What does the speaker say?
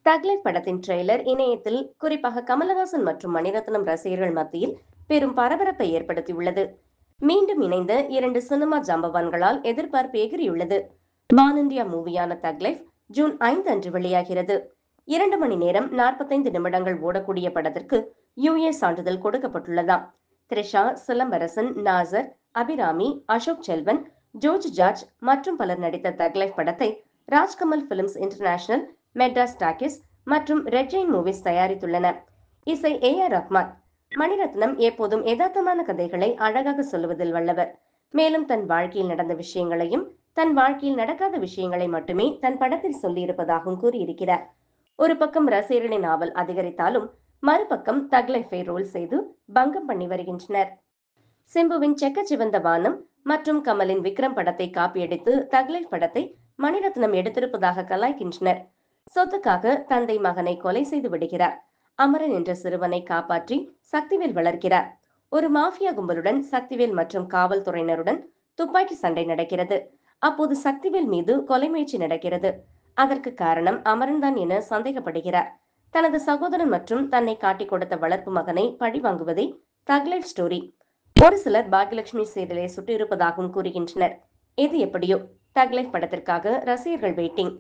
தக் லைஃப் படத்தின் ட்ரெய்லர் இணையத்தில் குறிப்பாக கமலஹாசன் மற்றும் மணிரத்னம் ரசிகர்கள் மத்தியில் பெரும் பரபரப்பை ஏற்படுத்தியுள்ளது. மீண்டும் இணைந்த இரண்டு சினிமா ஜாம்பவான்களால் எதிர்பார்ப்பு எகிரியுள்ளது. பான் இந்தியா மூவியான தக் லைஃப் ஜூன் 5 அன்று வெளியாகிறது. 2 மணி நேரம் 45 நிமிடங்கள் ஓடக்கூடிய படத்திற்கு UA சான்றிதழ் கொடுக்கப்பட்டுள்ளதாம். த்ரிஷா, சிலம்பரசன், நாசர், அபிராமி, அசோக் செல்வன், ஜோர்ஜ் ஜார்ஜ் மற்றும் பலர் நடித்த தக் லைஃப் படத்தை Rajkamal films international, Madras talkies மற்றும் ரெட் ஜெயின் மூவிஸ் தயாரித்துள்ளன. இசை AR ரஹ்மான். மணிரத்னம் எப்போதும் யதார்த்தமான கதைகளை அழகாக சொல்லுவதில் வல்லவர். மேலும் தன் வாழ்க்கையில் நடந்த விஷயங்களையும் தன் வாழ்க்கையில் நடக்காத விஷயங்களை மட்டுமே தன் படத்தில் சொல்லியிருப்பதாகவும் கூறியிருக்கிறார். ஒரு பக்கம் ரசிகர்களின் ஆவல் அதிகரித்தாலும் மறுபக்கம் தக் லைஃபை ரோல் செய்து பங்கம் பண்ணி வருகின்றனர். சிம்புவின் செக்க சிவந்த வானம் மற்றும் கமலின் விக்ரம் படத்தை காப்பியடித்து தக் லைஃப் படத்தை மணிரத்னம் எடுத்திருப்பதாக கலாய்க்கின்றனர். சொத்துக்காக தந்தை மகனை கொலை செய்து விடுகிறார். அமரன் என்ற சிறுவனை காப்பாற்றி சக்திவேல் வளர்க்கிறார். ஒரு மாஃபியா கும்பலுடன் சக்திவேல் மற்றும் காவல்துறையினருடன் துப்பாக்கி சண்டை நடக்கிறது. அப்போது சக்திவேல் மீது கொலை முயற்சி நடக்கிறது. அதற்கு காரணம் அமரன் தான் என சந்தேகப்படுகிறார். தனது சகோதரன் மற்றும் தன்னை காட்டிக் கொடுத்த வளர்ப்பு மகனை பழி வாங்குவதே தக் லைஃப் ஸ்டோரி. ஒரு சிலர் பாக்யலட்சுமி சீரியலை சுட்டிருப்பதாகவும் கூறுகின்றனர். எது எப்படியோ தக் லைஃப் படத்திற்காக ரசிகர்கள் வெயிட்டிங்.